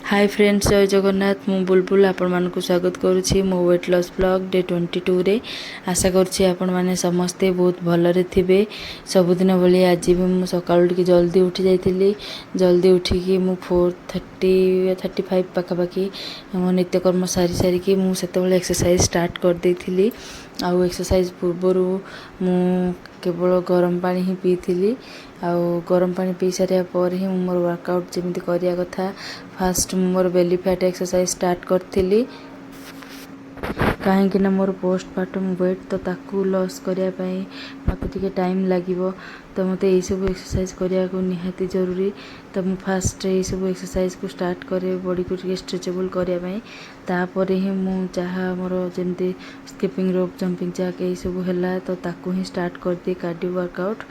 Hi friends, जय जगन्नाथ। मु बुलबुल आपण मानकु स्वागत करुछि मो वेट लॉस ब्लॉग डे 22 रे। आशा करुछि आपण माने समस्ते बहुत भलरे थिबे। सबुदिन भली आज भी मु सकाळु टिके जल्दी उठी जाइतिली। जल्दी उठिकी मु 4:30 35 पाखापाखि मो नित्यकर्म सारी सारिकी मु सेतेबेले एक्सरसाइज स्टार्ट कर देइथिली। आउ एक्सरसाइज पूर्वरु मु केवल गरम पानी ही पीथिली। आउ गरम पानी पी सारिया पर ही मोर वर्कआउट जमिति करिया कथा। फास्ट मोर बेली फैट एक्सरसाइज स्टार्ट करथिली कहीं मोर पोस्टमार्टम वेट तो ताकू लॉस करिया पई मते टिके टाइम लागिवो। तो मते ए सब एक्सरसाइज करिया को निहाती जरूरी। तो मु फास्ट ए सब एक्सरसाइज को स्टार्ट करे बॉडी को टिके स्ट्रेचेबल करिया पई। तापर ही मु चाहा मोर जेमती स्किपिंग रोप जंपिंग जैक ए सब हैला तो ताकू ही स्टार्ट कर दे कार्डियो वर्कआउट।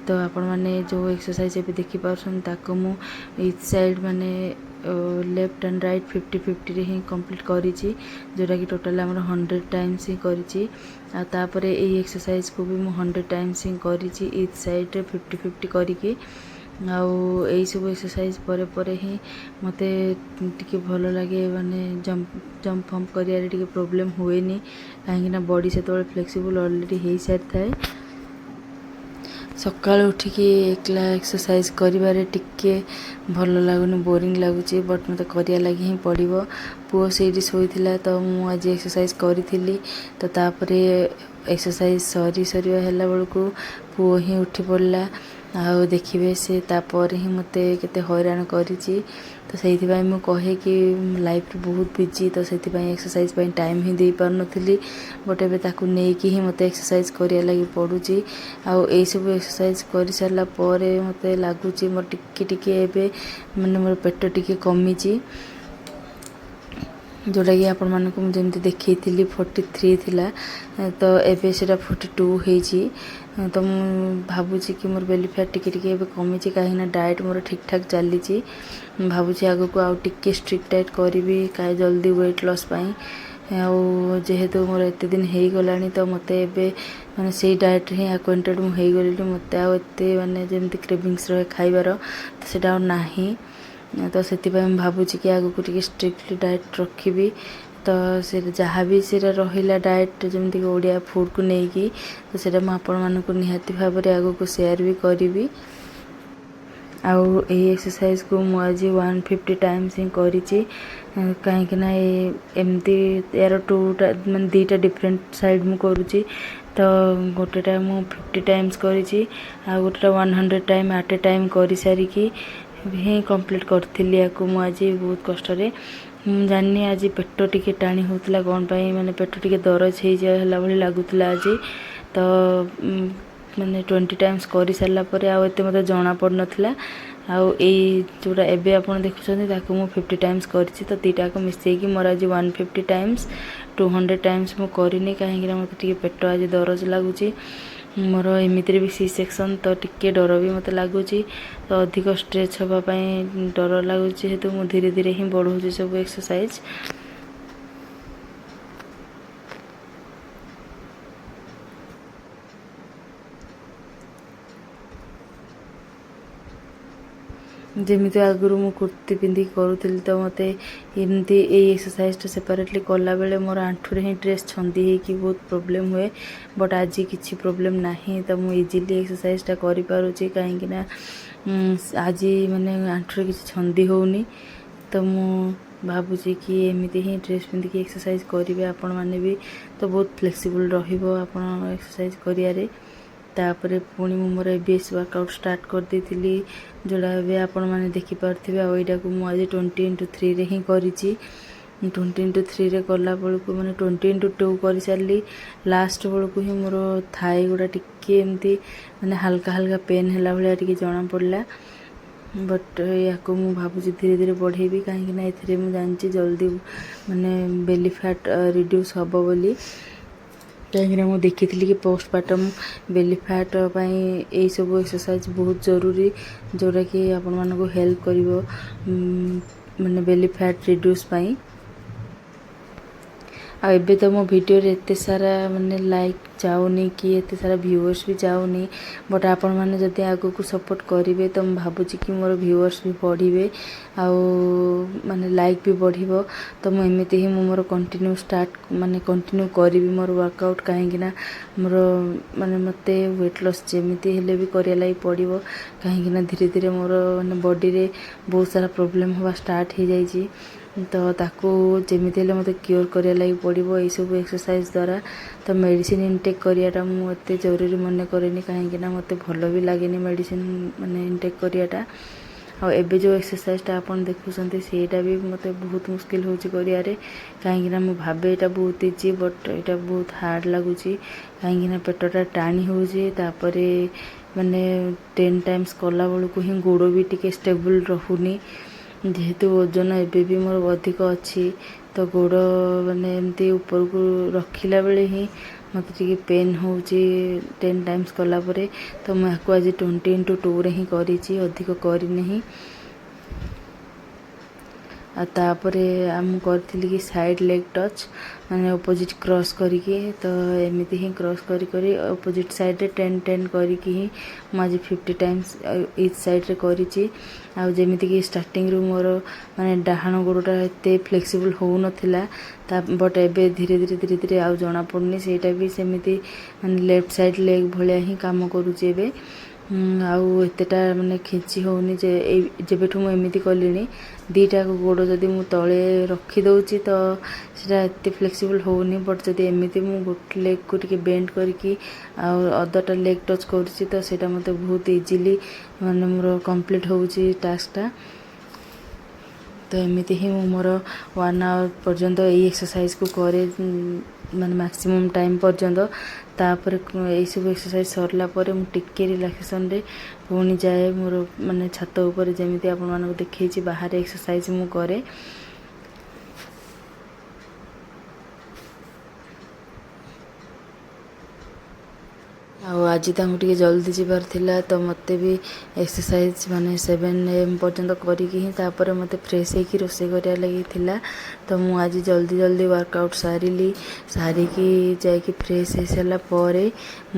तो आपण माने जो एक्सरसाइज ए देखि पारछन ताकू मु ईच साइड माने लेफ्ट एंड राइट 50-50 रे ही कंप्लीट करिछि, जोटा कि टोटल हमर 100 टाइम्स ही करिछि। आ तापरे ए एक्सरसाइज को भी मु 100 टाइम्स ही करिछि ईच साइड रे 50-50 करिकि। आउ ए सब एक्सरसाइज परे परे ही मते टिके भलो लागे, माने जंप फम्प करिया रे टिके प्रॉब्लम हुएनी काहेकि ना बॉडी से तो फ्लेक्सिबल ऑलरेडी हे सारी थाए। सकाळ उठिकी एकला एक्सरसाइज करिबारे टिके भल लागुनी, बोरिंग लागुची, बट मते करिया लागि ही पड़िबो। पुओ सेठी सोइथिला तो मु आज एक्सरसाइज करिथिली। तो तापरे एक्सरसाइज सरिया हैला बेलकु पुओ ही उठी पड़ला। आउ देखिबे से तापर ही मते केते हैरान करिची। तो सेति पई मु कहे कि लाइफ रे बहुत बिजी, तो सेति पई एक्सरसाइज पई time he they par नथिली। But एबे ताकू नै कि ही मते एक्सरसाइज करिया लागि पडुची। आउ ए सब एक्सरसाइज करि सारला परे मते लागुची मोर टिके टिके एबे माने मोर पेट टिके कमिची, जोटा कि आपण मानकु मु जेमति देखैथिली 43 थिला तो एबे सेटा 42 हेची। तो मु भाबुची कि मोर बेली फैट टिके टिके एबे कमिची काहेना डाइट मोर ठीक ठाक चलीची। भाबुची आगो को आउ टिके स्ट्रिक्ट डाइट करिवि काहे जल्दी वेट लॉस पई। आउ जेहेतु मोर एते दिन हेई गलानी तो मते एबे माने सेई डाइट रे अक्वेंटेड मु हेई गलिली। मते आउ एते माने जेमति क्रेविंग्स रहे खाइबार तो सेटा आउ नाही। तो सेति पई हम भाबुची कि आगो को टिके स्ट्रिक्टली डाइट रखिबी। तो से जहाँ भी से रहिला डाइट जमती ओडिया फूड को लेकिन तो सेटा मु आपण मानकु निहाती भाव में आगो को शेयर भी करी। आउ ए एक्सरसाइज को मु आज 150 टाइम्स ही करिछि कहीं ना एमती यार माने दीटा डिफरेंट साइड मु करुछि। तो गोटेटा मु 50 टाइम्स करिछि आ गोटेटा 100 टाइम एट ए टाइम करि सारिकी ही कंप्लीट करथिली। याकु मु आज बहुत कष्ट रे जानी आज पेट टिके टाणी होतला कोन पई माने पेट टिके दरज हे जे हला भली लागुतला आज। तो माने 20 टाइम्स करि सारला परे आ एते मते जणा पड़ नथला। आउ ए जोटा एबे आपण देखुछन ताकू मु 50 टाइम्स करिछि। तो तीटा को मिसै कि मोर आज 150 टाइम्स 200 टाइम्स मु करिनी काहेकि मते टिके पेट आज दरज लागुछि। मोर एमितिर भी सी सेक्शन तो टिके डर भी मते लागुछि। तो अधिक स्ट्रेच हवा पई डर लागुछि हेतु मु धीरे धीरे ही बढ़ौछि सब एक्सरसाइज। जमीती आगु मु कुर्ती पिंधि करूली तो मते एमती एक्सरसाइज सेपरेटली कला बेले मोर आंठू ही ड्रेस छंदी कि बहुत प्रॉब्लम हुए। बट आज किसी प्रॉब्लम नहीं, तो मु इजीली एक्सरसाइजटा करि पारुची काहेकि ना आज माने आंठू किसी छंदी होनी। तो मु भाबुची कि एमती ही ड्रेस पिंधिकी एक्सरसाइज करेंगे आपण मैंने भी तो बहुत फ्लेक्सिबल रहिबो आपण एक्सरसाइज करियारे। तापरे पुणी मु मोर एबीएस वर्कआउट स्टार्ट कर देथिली जोड़ा ए आपण मैंने देखि पारथिबे। आ एटा को मु आज 20x3 रे ही करिछि। 20x3 रे कला बेलू मैंने 20x2 कर सारी लास्ट बेलू ही मोर थाई गुड़ा टिके एमती माने हल्का हल्का पेन है भाया टिके जना पड़ला। बट या मु भाबुची धीरे धीरे बढ़ेबी कहीं ना एथिरे मु जानछि जल्दी माने बेली फैट रिड्यूस हबो बोली। कहीं मु देखी कि पोस्टमार्टम बेली फैट पाई यही सब एक्सरसाइज बहुत जरूरी जोटा कि आपण मानको हेल्प करिवो माने बेली फैट रिड्यूस पाई। ଆଉ ଏବେ ତ ମୋ ଭିଡ଼ିଓରେ ଏତେ ସାରା ମାନେ ଲାଇକ୍ ଯାଉନି କି ଏତେ ସାରା ଭ୍ୟୁଅର୍ସ ବି ଯାଉନି, ବଟ୍ ଆପଣମାନେ ଯଦି ଆଗକୁ ସପୋର୍ଟ କରିବେ ତ ମୁଁ ଭାବୁଛି କି ମୋର ଭ୍ୟୁଅର୍ସ ବି ବଢ଼ିବେ ଆଉ ମାନେ ଲାଇକ୍ ବି ବଢ଼ିବ। ତ ମୁଁ ଏମିତି ହିଁ ମୋର କଣ୍ଟିନ୍ୟୁ କରିବି ମୋର ୱାର୍କଆଉଟ୍, କାହିଁକିନା ମୋର ମାନେ ମୋତେ ୱେଟ୍ ଲସ୍ ଯେମିତି ହେଲେ ବି କରିବା ଲାଗି ପଡ଼ିବ, କାହିଁକିନା ଧୀରେ ଧୀରେ ମୋର ମାନେ ବଡ଼ିରେ ବହୁତ ସାରା ପ୍ରୋବ୍ଲେମ୍ ହେବା ଷ୍ଟାର୍ଟ ହେଇଯାଇଛି। ତ ତାକୁ ଯେମିତି ହେଲେ ମୋତେ କ୍ୟୁର୍ କରିବା ଲାଗି ପଡ଼ିବ ଏଇସବୁ ଏକ୍ସରସାଇଜ୍ ଦ୍ୱାରା। ତ ମେଡ଼ିସିନ୍ ଇନଟେକ୍ କରିବାଟା ମୁଁ ଏତେ ଜରୁରୀ ମନେ କରେନି, କାହିଁକିନା ମୋତେ ଭଲ ବି ଲାଗେନି ମେଡ଼ିସିନ୍ ମାନେ ଇନଟେକ୍ କରିବାଟା। ଆଉ ଏବେ ଯେଉଁ ଏକ୍ସରସାଇଜ୍ଟା ଆପଣ ଦେଖୁଛନ୍ତି ସେଇଟା ବି ମୋତେ ବହୁତ ମୁସ୍କିଲ୍ ହେଉଛି କରିବାରେ, କାହିଁକିନା ମୁଁ ଭାବେ ଏଇଟା ବହୁତ ଇଜି ବଟ୍ ଏଇଟା ବହୁତ ହାର୍ଡ଼ ଲାଗୁଛି, କାହିଁକିନା ପେଟଟା ଟାଣି ହେଉଛି। ତାପରେ ମାନେ 10 ଟାଇମ୍ସ କଲାବେଳକୁ ହିଁ ଗୋଡ଼ ବି ଟିକେ ଷ୍ଟେବୁଲ୍ ରହୁନି, ଯେହେତୁ ଓଜନ ଏବେ ବି ମୋର ଅଧିକ ଅଛି। ତ ଗୋଡ଼ ମାନେ ଏମିତି ଉପରକୁ ରଖିଲା ବେଳେ ହିଁ ମୋତେ ଟିକେ ପେନ୍ ହେଉଛି 10 ଟାଇମ୍ସ କଲା ପରେ। ତ ମୁଁ ୟାକୁ ଆଜି 20x2ରେ ହିଁ କରିଛି, ଅଧିକ କରିନାହିଁ। ଆଉ ତାପରେ ମୁଁ କରିଥିଲି କି ସାଇଡ଼୍ ଲେଗ୍ ଟଚ୍, ମାନେ ଅପୋଜିଟ୍ କ୍ରସ୍ କରିକି। ତ ଏମିତି ହିଁ କ୍ରସ୍ କରି କରି ଅପୋଜିଟ୍ ସାଇଡ଼୍ରେ 10 କରିକି ହିଁ ମୁଁ ଆଜି 50 ଟାଇମ୍ସ ଇଚ୍ ସାଇଡ଼୍ରେ କରିଛି। ଆଉ ଯେମିତିକି ଷ୍ଟାର୍ଟିଂରୁ ମୋର ମାନେ ଡାହାଣ ଗୋଡ଼ଟା ଏତେ ଫ୍ଲେକ୍ସିବୁଲ୍ ହେଉନଥିଲା, ବଟ୍ ଏବେ ଧୀରେ ଧୀରେ ଆଉ ଜଣାପଡ଼ୁନି, ସେଇଟା ବି ସେମିତି ମାନେ ଲେଫ୍ଟ ସାଇଡ଼୍ ଲେଗ୍ ଭଳିଆ ହିଁ କାମ କରୁଛି ଏବେ। ଆଉ ଏତେଟା ମାନେ ଖେଞ୍ଚି ହେଉନି, ଯେବେଠୁ ମୁଁ ଏମିତି କଲିଣି ଦୁଇଟା ଗୋଡ଼ ଯଦି ମୁଁ ତଳେ ରଖିଦେଉଛି ତ ସେଇଟା ଏତେ ଫ୍ଲେକ୍ସିବୁଲ୍ ହେଉନି। ବଟ୍ ଯଦି ଏମିତି ମୁଁ ଗୋଟେ ଲେଗ୍କୁ ଟିକେ ବେଣ୍ଡ କରିକି ଆଉ ଅଦରଟା ଲେଗ୍ ଟଚ୍ କରୁଛି ତ ସେଇଟା ମୋତେ ବହୁତ ଇଜିଲି ମାନେ ମୋର କମ୍ପ୍ଲିଟ୍ ହେଉଛି ଟାସ୍କଟା। ତ ଏମିତି ହିଁ ମୁଁ ମୋର 1 ଆୱାର୍ ପର୍ଯ୍ୟନ୍ତ ଏଇ ଏକ୍ସରସାଇଜ୍କୁ କରେ, ମାନେ ମ୍ୟାକ୍ସିମମ୍ ଟାଇମ୍ ପର୍ଯ୍ୟନ୍ତ। ତାପରେ ଏଇସବୁ ଏକ୍ସରସାଇଜ୍ ସରିଲା ପରେ ମୁଁ ଟିକେ ରିଲାକ୍ସେସନ୍ରେ ପୁଣି ଯାଏ ମୋର ମାନେ ଛାତ ଉପରେ, ଯେମିତି ଆପଣମାନଙ୍କୁ ଦେଖେଇଛି ବାହାରେ ଏକ୍ସରସାଇଜ୍ ମୁଁ କରେ। ଆଉ ଆଜି ତାଙ୍କୁ ଟିକେ ଜଲ୍ଦି ଯିବାର ଥିଲା, ତ ମୋତେ ବି ଏକ୍ସରସାଇଜ୍ ମାନେ 7 AM ପର୍ଯ୍ୟନ୍ତ କରିକି ହିଁ ତାପରେ ମୋତେ ଫ୍ରେଶ୍ ହେଇକି ରୋଷେଇ କରିବା ଲାଗି ଥିଲା। ତ ମୁଁ ଆଜି ଜଲ୍ଦି ୱାର୍କଆଉଟ୍ ସାରିକି ଯାଇକି ଫ୍ରେଶ୍ ହେଇସାରିଲା ପରେ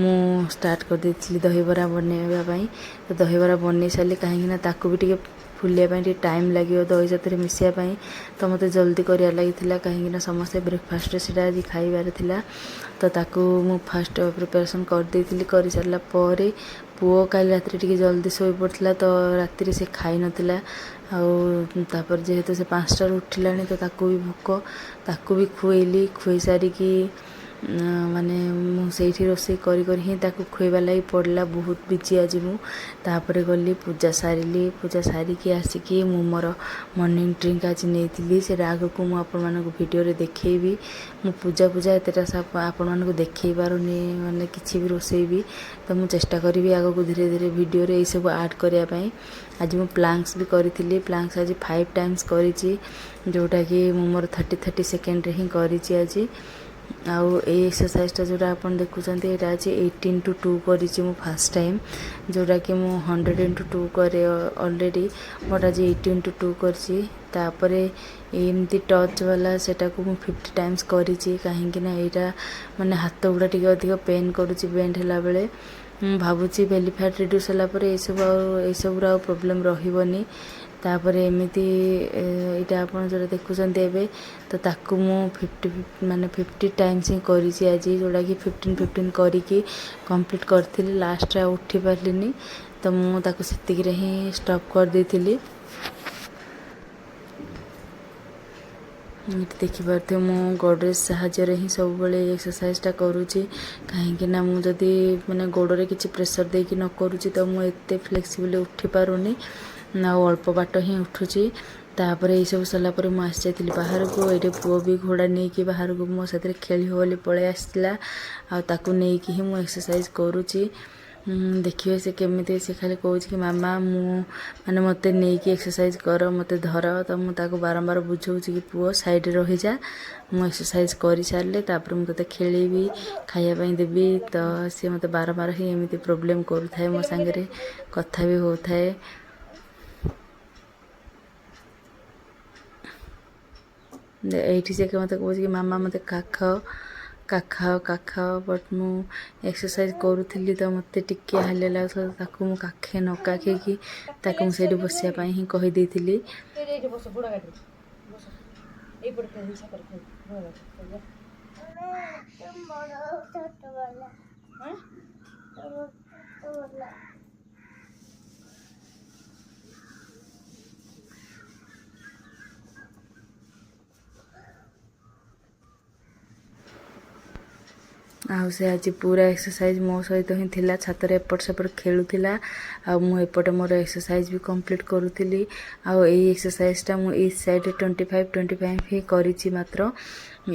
ମୁଁ ଷ୍ଟାର୍ଟ କରିଦେଇଥିଲି ଦହିବରା ବନେଇବା ପାଇଁ। ତ ଦହିବରା ବନେଇ ସାରିଲି, କାହିଁକିନା ତାକୁ ବି ଟିକେ ଫୁଲିବା ପାଇଁ ଟିକେ ଟାଇମ୍ ଲାଗିବ ଦହି ସାଥିରେ ମିଶିବା ପାଇଁ। ତ ମୋତେ ଜଲ୍ଦି କରିବା ଲାଗିଥିଲା, କାହିଁକିନା ସମସ୍ତେ ବ୍ରେକଫାଷ୍ଟରେ ସେଇଟା ଆଜି ଖାଇବାର ଥିଲା। ତ ତାକୁ ମୁଁ ଫାଷ୍ଟ ପ୍ରିପାରେସନ୍ କରିଦେଇଥିଲି। କରିସାରିଲା ପରେ ପୁଅ କାଲି ରାତିରେ ଟିକେ ଜଲ୍ଦି ଶୋଇପଡ଼ିଥିଲା, ତ ରାତିରେ ସେ ଖାଇନଥିଲା। ଆଉ ତାପରେ ଯେହେତୁ ସେ 5ଟାରୁ ଉଠିଲାଣି ତ ତାକୁ ବି ଭୋକ, ତାକୁ ବି ଖୁଆଇ ସାରିକି ମାନେ ମୁଁ ସେଇଠି ରୋଷେଇ କରି ହିଁ ତାକୁ ଖୁଆଇବା ଲାଗି ପଡ଼ିଲା। ବହୁତ ବିଜି ଆଜି ମୁଁ। ତାପରେ ଗଲି ପୂଜା ସାରିକି ଆସିକି ମୁଁ ମୋର ମର୍ଣ୍ଣିଂ ଡ୍ରିଙ୍କ ଆଜି ନେଇଥିଲି, ସେଇଟା ଆଗକୁ ମୁଁ ଆପଣମାନଙ୍କୁ ଭିଡ଼ିଓରେ ଦେଖେଇବି। ମୁଁ ପୂଜା ଏତେଟା ଆପଣମାନଙ୍କୁ ଦେଖେଇ ପାରୁନି, ମାନେ କିଛି ବି ରୋଷେଇ ବି। ତ ମୁଁ ଚେଷ୍ଟା କରିବି ଆଗକୁ ଧୀରେ ଧୀରେ ଭିଡ଼ିଓରେ ଏଇସବୁ ଆଡ଼୍ କରିବା ପାଇଁ। ଆଜି ମୁଁ ପ୍ଲାଙ୍କ୍ସ ବି କରିଥିଲି, ପ୍ଲାଙ୍କ୍ସ ଆଜି 5 ଟାଇମ୍ସ କରିଛି, ଯେଉଁଟାକି ମୁଁ ମୋର 30 ସେକେଣ୍ଡରେ ହିଁ କରିଛି ଆଜି। ଆଉ ଏଇ ଏକ୍ସରସାଇଜ୍ଟା ଯେଉଁଟା ଆପଣ ଦେଖୁଛନ୍ତି ଏଇଟା ଅଛି 18x2 କରିଛି ମୁଁ ଫାର୍ଷ୍ଟ ଟାଇମ୍, ଯେଉଁଟାକି ମୁଁ 100x2 କରେ ଅଲରେଡ଼ି, ବଟ୍ ଆଜି 18x2 କରିଛି। ତାପରେ ଏମିତି ଟଚ୍ ବାଲା ସେଟାକୁ ମୁଁ 50 ଟାଇମ୍ସ କରିଛି, କାହିଁକିନା ଏଇଟା ମାନେ ହାତ ଗୁଡ଼ା ଟିକେ ଅଧିକ ପେନ୍ କରୁଛି ବେଣ୍ଡ ହେଲା ବେଳେ। ମୁଁ ଭାବୁଛି ବେଲି ଫ୍ୟାଟ୍ ରିଡ୍ୟୁସ୍ ହେଲା ପରେ ଏଇସବୁର ଆଉ ପ୍ରୋବ୍ଲେମ୍ ରହିବନି। ତାପରେ ଏମିତି ଏଇଟା ଆପଣ ଯେଉଁଟା ଦେଖୁଛନ୍ତି ଏବେ, ତ ତାକୁ ମୁଁ 50 ଟାଇମ୍ସ ହିଁ କରିଛି ଆଜି, ଯେଉଁଟାକି 15 କରିକି କମ୍ପ୍ଲିଟ୍ କରିଥିଲି। ଲାଷ୍ଟରେ ଆଉ ଉଠି ପାରିଲିନି, ତ ମୁଁ ତାକୁ ସେତିକିରେ ହିଁ ଷ୍ଟପ୍ କରିଦେଇଥିଲି। ଏମିତି ଦେଖିପାରୁଥିବେ ମୁଁ ଗଡ଼ରେଜ୍ ସାହାଯ୍ୟରେ ହିଁ ସବୁବେଳେ ଏଇ ଏକ୍ସରସାଇଜ୍ଟା କରୁଛି, କାହିଁକିନା ମୁଁ ଯଦି ମାନେ ଗୋଡ଼ରେ କିଛି ପ୍ରେସର୍ ଦେଇକି ନ କରୁଛି ତ ମୁଁ ଏତେ ଫ୍ଲେକ୍ସିବୁଲି ଉଠି ପାରୁନି, ଆଉ ଅଳ୍ପ ବାଟ ହିଁ ଉଠୁଛି। ତାପରେ ଏଇସବୁ ସରିଲା ପରେ ମୁଁ ଆସିଯାଇଥିଲି ବାହାରକୁ। ଏଇଠି ପୁଅ ବି ଘୋଡ଼ା ନେଇକି ବାହାରକୁ ମୋ ସାଥିରେ ଖେଳିବ ବୋଲି ପଳେଇ ଆସିଥିଲା, ଆଉ ତାକୁ ନେଇକି ହିଁ ମୁଁ ଏକ୍ସରସାଇଜ୍ କରୁଛି। ଦେଖିବେ ସେ କେମିତି, ସେ ଖାଲି କହୁଛି କି ମାମା ମୋତେ ନେଇକି ଏକ୍ସରସାଇଜ୍ କର, ମୋତେ ଧର। ତ ମୁଁ ତାକୁ ବାରମ୍ବାର ବୁଝାଉଛି କି ପୁଅ ସାଇଡ଼୍ରେ ରହିଯା, ମୁଁ ଏକ୍ସରସାଇଜ୍ କରିସାରିଲେ ତାପରେ ମୁଁ ତୋତେ ଖେଳେଇବି, ଖାଇବା ପାଇଁ ଦେବି। ତ ସିଏ ମୋତେ ବାରମ୍ବାର ହିଁ ଏମିତି ପ୍ରୋବ୍ଲେମ୍ କରୁଥାଏ, ମୋ ସାଙ୍ଗରେ କଥା ବି ହେଉଥାଏ। ଏଇଠି ସେ ମୋତେ କହୁଛି କି ମାମା ମୋତେ କାଖାଅ ବଟ୍ ମୁଁ ଏକ୍ସରସାଇଜ୍ କରୁଥିଲି ତ ମୋତେ ଟିକେ ହାଲିଆ ଲାଗୁଥିଲା ତାକୁ ମୁଁ ନ କାଖେଇକି ତାକୁ ମୁଁ ସେଇଠି ବସିବା ପାଇଁ ହିଁ କହିଦେଇଥିଲି। ଆଉ ସେ ଆଜି ପୁରା ଏକ୍ସରସାଇଜ୍ ମୋ ସହିତ ହିଁ ଥିଲା, ଛାତରେ ଏପଟ ସେପଟ ଖେଳୁଥିଲା ଆଉ ମୁଁ ଏପଟେ ମୋର ଏକ୍ସରସାଇଜ୍ ବି କମ୍ପ୍ଲିଟ୍ କରୁଥିଲି। ଆଉ ଏଇ ଏକ୍ସରସାଇଜ୍ଟା ମୁଁ ଏଇ ସାଇଡ଼୍ରେ 25 ହିଁ କରିଛି ମାତ୍ର।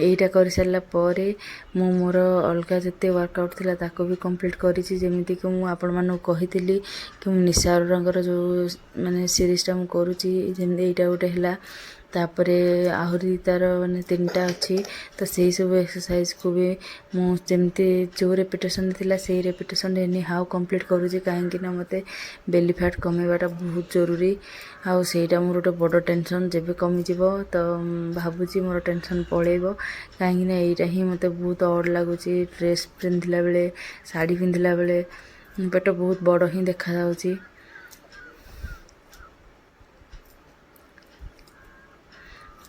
ଏଇଟା କରିସାରିଲା ପରେ ମୁଁ ମୋର ଅଲଗା ଯେତେ ୱାର୍କଆଉଟ୍ ଥିଲା ତାକୁ ବି କମ୍ପ୍ଲିଟ୍ କରିଛି। ଯେମିତିକି ମୁଁ ଆପଣମାନଙ୍କୁ କହିଥିଲି କି ମୁଁ ନିଶା ଅରୋରାଙ୍କର ଯେଉଁ ମାନେ ସିରିଜ୍ଟା ମୁଁ କରୁଛି, ଯେମିତି ଏଇଟା ଗୋଟେ ହେଲା, ତାପରେ ଆହୁରି ତା'ର ମାନେ 3ଟା ଅଛି। ତ ସେହିସବୁ ଏକ୍ସରସାଇଜ୍କୁ ବି ମୁଁ ଯେମିତି ଯେଉଁ ରେପିଟେସନ୍ ଥିଲା ସେଇ ରେପିଟେସନ୍ ଏନି ହାଉ କମ୍ପ୍ଲିଟ୍ କରୁଛି, କାହିଁକିନା ମୋତେ ବେଲି ଫ୍ୟାଟ୍ କମେଇବାଟା ବହୁତ ଜରୁରୀ। ଆଉ ସେଇଟା ମୋର ଗୋଟେ ବଡ଼ ଟେନସନ୍। ଯେବେ କମିଯିବ ତ ଭାବୁଛି ମୋର ଟେନସନ୍ ପଳେଇବ, କାହିଁକିନା ଏଇଟା ହିଁ ମୋତେ ବହୁତ ଅଡ଼୍ ଲାଗୁଛି। ଡ୍ରେସ୍ ପିନ୍ଧିଲା ବେଳେ, ଶାଢ଼ୀ ପିନ୍ଧିଲା ବେଳେ ପେଟ ବହୁତ ବଡ଼ ହିଁ ଦେଖାଯାଉଛି।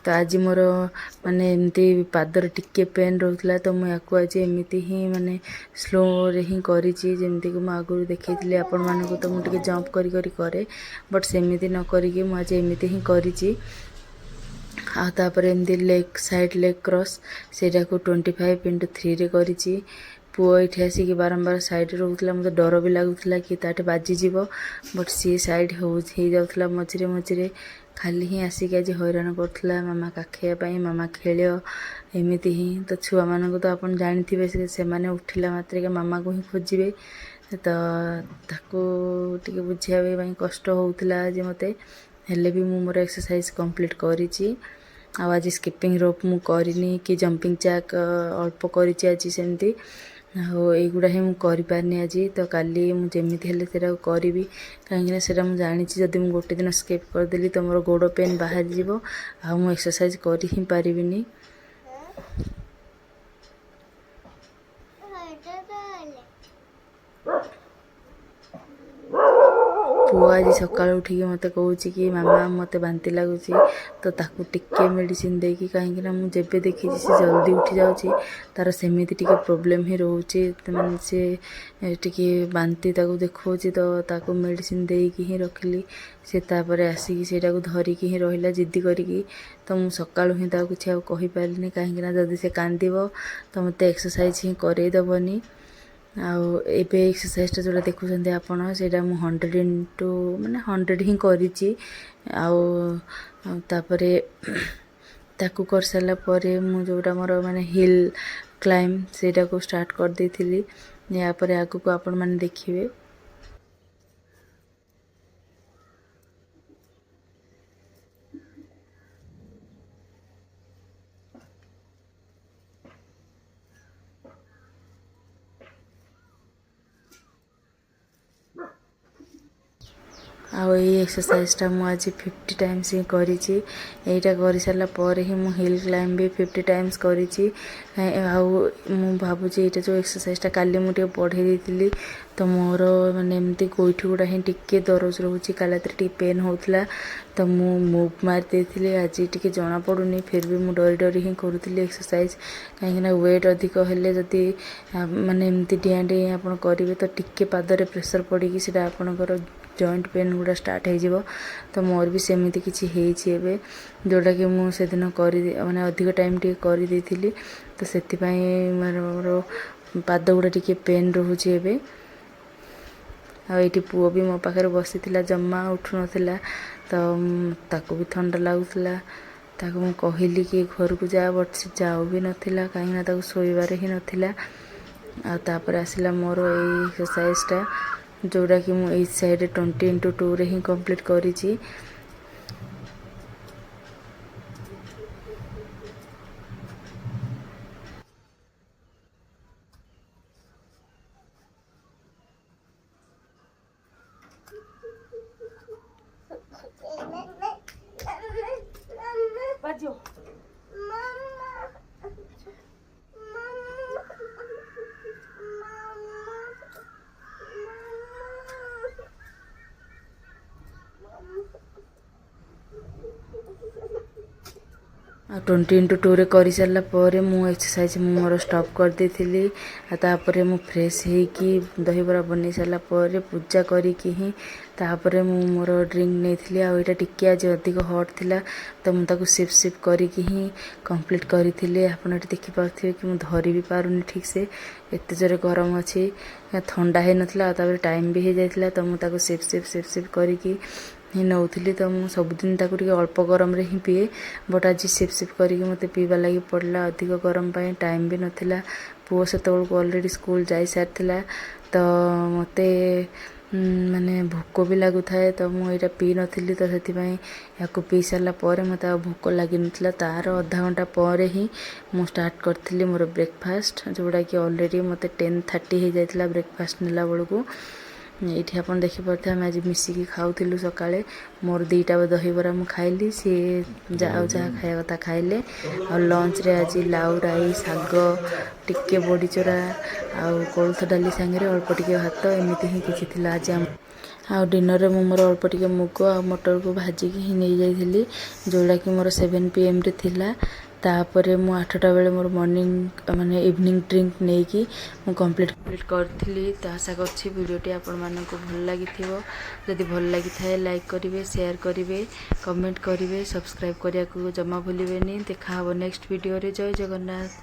ତ ଆଜି ମୋର ମାନେ ଏମିତି ପାଦରେ ଟିକେ ପେନ୍ ରହୁଥିଲା, ତ ମୁଁ ୟାକୁ ଆଜି ଏମିତି ହିଁ ମାନେ ସ୍ଲୋରେ ହିଁ କରିଛି। ଯେମିତିକି ମୁଁ ଆଗରୁ ଦେଖେଇଥିଲି ଆପଣମାନଙ୍କୁ, ତ ମୁଁ ଟିକେ ଜମ୍ପ କରି କରେ, ବଟ୍ ସେମିତି ନ କରିକି ମୁଁ ଆଜି ଏମିତି ହିଁ କରିଛି। ଆଉ ତାପରେ ଏମିତି ସାଇଡ଼୍ ଲେଗ୍ କ୍ରସ୍ ସେଇଟାକୁ 25x3ରେ କରିଛି। ପୁଅ ଏଇଠି ଆସିକି ବାରମ୍ବାର ସାଇଡ଼୍ରେ ରହୁଥିଲା, ମୋତେ ଡର ବି ଲାଗୁଥିଲା କି ତାଠି ବାଜିଯିବ, ବଟ୍ ସିଏ ସାଇଡ଼୍ ହେଇଯାଉଥିଲା ମଝିରେ ଖାଲି ହିଁ ଆସିକି ଆଜି ହଇରାଣ କରୁଥିଲା, ମାମା କାଖେଇବା ପାଇଁ, ମାମା ଖେଳ, ଏମିତି ହିଁ। ତ ଛୁଆମାନଙ୍କୁ ତ ଆପଣ ଜାଣିଥିବେ, ସେମାନେ ଉଠିଲା ମାତ୍ରକେ ମାମାକୁ ହିଁ ଖୋଜିବେ। ତ ତାକୁ ଟିକେ ବୁଝିବା ପାଇଁ କଷ୍ଟ ହେଉଥିଲା ଆଜି ମୋତେ, ହେଲେ ବି ମୁଁ ମୋର ଏକ୍ସରସାଇଜ୍ କମ୍ପ୍ଲିଟ୍ କରିଛି। ଆଉ ଆଜି ସ୍କିପିଂ ରୋପ୍ ମୁଁ କରିନି କି ଜମ୍ପିଂ ଜ୍ୟାକ୍ ଅଳ୍ପ କରିଛି ଆଜି ସେମିତି। ଆଉ ଏଇଗୁଡ଼ା ହିଁ ମୁଁ କରିପାରିନି ଆଜି। ତ କାଲି ମୁଁ ଯେମିତି ହେଲେ ସେଇଟାକୁ କରିବି, କାହିଁକିନା ସେଇଟା ମୁଁ ଜାଣିଛି ଯଦି ମୁଁ ଗୋଟେ ଦିନ ସ୍କିପ୍ କରିଦେଲି ତ ମୋର ଗୋଡ଼ ପେନ୍ ବାହାରିଯିବ ଆଉ ମୁଁ ଏକ୍ସରସାଇଜ୍ କରି ହିଁ ପାରିବିନି। ପୁଅ ଆଜି ସକାଳୁ ଉଠିକି ମୋତେ କହୁଛି କି ମାମା ମୋତେ ବାନ୍ତି ଲାଗୁଛି, ତ ତାକୁ ଟିକେ ମେଡ଼ିସିନ୍ ଦେଇକି, କାହିଁକିନା ମୁଁ ଯେବେ ଦେଖିଛି ସେ ଜଲ୍ଦି ଉଠିଯାଉଛି, ତା'ର ସେମିତି ଟିକେ ପ୍ରୋବ୍ଲେମ୍ ହିଁ ରହୁଛି। ମାନେ ସେ ଟିକେ ବାନ୍ତି ତାକୁ ଦେଖାଉଛି, ତ ତାକୁ ମେଡ଼ିସିନ୍ ଦେଇକି ହିଁ ରଖିଲି। ସେ ତାପରେ ଆସିକି ସେଇଟାକୁ ଧରିକି ହିଁ ରହିଲା ଜିଦ୍ଦି କରିକି। ତ ମୁଁ ସକାଳୁ ହିଁ ତାକୁ କିଛି ଆଉ କହିପାରିଲିନି, କାହିଁକିନା ଯଦି ସେ କାନ୍ଦିବ ତ ମୋତେ ଏକ୍ସରସାଇଜ୍ ହିଁ କରେଇଦେବନି। ଆଉ ଏବେ ଏକ୍ସରସାଇଜ୍ଟା ଯେଉଁଟା ଦେଖୁଛନ୍ତି ଆପଣ, ସେଇଟା ମୁଁ 100 ହିଁ କରିଛି। ଆଉ ତାପରେ ତାକୁ କରିସାରିଲା ପରେ ମୁଁ ଯେଉଁଟା ମୋର ମାନେ ହିଲ୍ କ୍ଲାଇମ୍ବ ସେଇଟାକୁ ଷ୍ଟାର୍ଟ କରିଦେଇଥିଲି। ୟା ପରେ ଆଗକୁ ଆପଣମାନେ ଦେଖିବେ। ଆଉ ଏଇ ଏକ୍ସରସାଇଜ୍ଟା ମୁଁ ଆଜି 50 ଟାଇମ୍ସ ହିଁ କରିଛି। ଏଇଟା କରିସାରିଲା ପରେ ହିଁ ମୁଁ ହିଲ୍ କ୍ଲାଇମ୍ବ ବି 50 ଟାଇମ୍ସ କରିଛି। ଆଉ ମୁଁ ଭାବୁଛି ଏଇଟା ଯେଉଁ ଏକ୍ସରସାଇଜ୍ଟା କାଲି ମୁଁ ଟିକେ ବଢ଼େଇ ଦେଇଥିଲି, ତ ମୋର ମାନେ ଏମିତି ଗୋଇଠି ଗୁଡ଼ା ହିଁ ଟିକେ ଦରଜ ରହୁଛି, କାଲି ରାତିରେ ଟିକେ ପେନ୍ ହେଉଥିଲା, ତ ମୁଁ ମୁଭ୍ ମାରି ଦେଇଥିଲି। ଆଜି ଟିକେ ଜଣାପଡ଼ୁନି, ଫିର୍ ବି ମୁଁ ଡରି ହିଁ କରୁଥିଲି ଏକ୍ସରସାଇଜ୍, କାହିଁକିନା ୱେଟ୍ ଅଧିକ ହେଲେ ଯଦି ମାନେ ଏମିତି ଡିଆଁ ଆପଣ କରିବେ ତ ଟିକେ ପାଦରେ ପ୍ରେସର୍ ପଡ଼ିକି ସେଇଟା ଆପଣଙ୍କର ଜଏଣ୍ଟ ପେନ୍ ଗୁଡ଼ା ଷ୍ଟାର୍ଟ ହେଇଯିବ। ତ ମୋର ବି ସେମିତି କିଛି ହେଇଛି ଏବେ, ଯେଉଁଟାକି ମୁଁ ସେଦିନ ମାନେ ଅଧିକ ଟାଇମ୍ ଟିକେ କରିଦେଇଥିଲି, ତ ସେଥିପାଇଁ ମୋର ପାଦ ଗୁଡ଼ା ଟିକେ ପେନ୍ ରହୁଛି ଏବେ। ଆଉ ଏଇଠି ପୁଅ ବି ମୋ ପାଖରେ ବସିଥିଲା, ଜମା ଉଠୁନଥିଲା, ତ ତାକୁ ବି ଥଣ୍ଡା ଲାଗୁଥିଲା। ତାକୁ ମୁଁ କହିଲି କି ଘରକୁ ଯା, ବଟ୍ ସେ ଯାଉ ବି ନଥିଲା, କାହିଁକିନା ତାକୁ ଶୋଇବାରେ ହିଁ ନଥିଲା। ଆଉ ତାପରେ ଆସିଲା ମୋର ଏଇ ଏକ୍ସରସାଇଜ୍ଟା, ଯେଉଁଟାକି ମୁଁ ଏଇ ସାଇଡ଼୍ରେ 20x2ରେ ହିଁ କମ୍ପ୍ଲିଟ୍ କରିଛି। 20x2 କରି ସାରିଲା ପରେ ମୁଁ ଏକ୍ସରସାଇଜ୍ ମୋର ଷ୍ଟପ୍ କରିଦେଇଥିଲି। ତାପରେ ମୁଁ ଫ୍ରେଶ୍ ହେଇକି ଦହିବରା ବନେଇ ସାରିଲା ପରେ ପୂଜା କରିକି ହିଁ ତାପରେ ମୁଁ ମୋର ଡ୍ରିଙ୍କ୍ ନେଇଥିଲି। ଆଉ ଏଇଟା ଟିକେ ଆଜି ଅଧିକ ହଟ୍ ଥିଲା ତ ମୁଁ ତାକୁ ସିପ୍ କରିକି ହିଁ କମ୍ପ୍ଲିଟ୍ କରିଥିଲି। ଆପଣ ଏଠି ଦେଖିପାରୁଥିବେ କି ମୁଁ ଧରି ବି ପାରୁନି ଠିକ୍ ସେ, ଏତେ ଜୋରେ ଗରମ ଅଛି। ଥଣ୍ଡା ହେଇନଥିଲା ଆଉ ତାପରେ ଟାଇମ୍ ବି ହେଇଯାଇଥିଲା ତ ମୁଁ ତାକୁ ସିପ୍ କରିକି ହିଁ ନେଉଥିଲି। ତ ମୁଁ ସବୁଦିନ ତାକୁ ଟିକେ ଅଳ୍ପ ଗରମରେ ହିଁ ପିଏ, ବଟ୍ ଆଜି ସିପ୍ କରିକି ମୋତେ ପିଇବା ଲାଗି ପଡ଼ିଲା। ଅଧିକ ଗରମ ପାଇଁ ଟାଇମ୍ ବି ନଥିଲା। ପୁଅ ସେତେବେଳକୁ ଅଲରେଡ଼ି ସ୍କୁଲ ଯାଇସାରିଥିଲା ତ ମୋତେ ମାନେ ଭୋକ ବି ଲାଗୁଥାଏ। ତ ମୁଁ ଏଇଟା ପିଇ ନଥିଲି, ତ ସେଥିପାଇଁ ୟାକୁ ପିଇ ସାରିଲା ପରେ ମୋତେ ଆଉ ଭୋକ ଲାଗିନଥିଲା। ତା'ର ଅଧା ଘଣ୍ଟା ପରେ ହିଁ ମୁଁ ଷ୍ଟାର୍ଟ କରିଥିଲି ମୋର ବ୍ରେକଫାଷ୍ଟ, ଯେଉଁଟାକି ଅଲରେଡ଼ି ମୋତେ 10:30 ହେଇଯାଇଥିଲା ବ୍ରେକଫାଷ୍ଟ ନେଲା ବେଳକୁ। ଏଇଠି ଆପଣ ଦେଖିପାରୁଥିବେ ଆମେ ଆଜି ମିଶିକି ଖାଉଥିଲୁ ସକାଳେ। ମୋର 2ଟା ଦହିବରା ମୁଁ ଖାଇଲି, ସିଏ ଯାହା ଖାଇବା କଥା ଖାଇଲେ। ଆଉ ଲଞ୍ଚରେ ଆଜି ଲାଉ ରାଇ, ଶାଗ, ଟିକେ ବଡ଼ିଚୁରା ଆଉ କୋଳଥ ଡାଲି ସାଙ୍ଗରେ ଅଳ୍ପ ଟିକେ ଭାତ, ଏମିତି ହିଁ କିଛି ଥିଲା ଆଜି ଆଉ ଡିନରରେ ମୁଁ ମୋର ଅଳ୍ପ ଟିକେ ମୁଗ ଆଉ ମଟରକୁ ଭାଜିକି ହିଁ ନେଇଯାଇଥିଲି, ଯେଉଁଟାକି ମୋର 7 PM ଥିଲା। ତାପରେ ମୁଁ 8ଟା ବେଳେ ମୋର ମାନେ ଇଭିନିଂ ଡ୍ରିଙ୍କ୍ ନେଇକି ମୁଁ କମ୍ପ୍ଲିଟ୍ କରିଥିଲି। ତ ଆଶା କରୁଛି ଭିଡ଼ିଓଟି ଆପଣମାନଙ୍କୁ ଭଲ ଲାଗିଥିବ। ଯଦି ଭଲ ଲାଗିଥାଏ ଲାଇକ୍ କରିବେ, ସେୟାର କରିବେ, କମେଣ୍ଟ କରିବେ, ସବସ୍କ୍ରାଇବ୍ କରିବାକୁ ଜମା ଭୁଲିବେନି। ଦେଖାହେବ ନେକ୍ସଟ ଭିଡ଼ିଓରେ। ଜୟ ଜଗନ୍ନାଥ।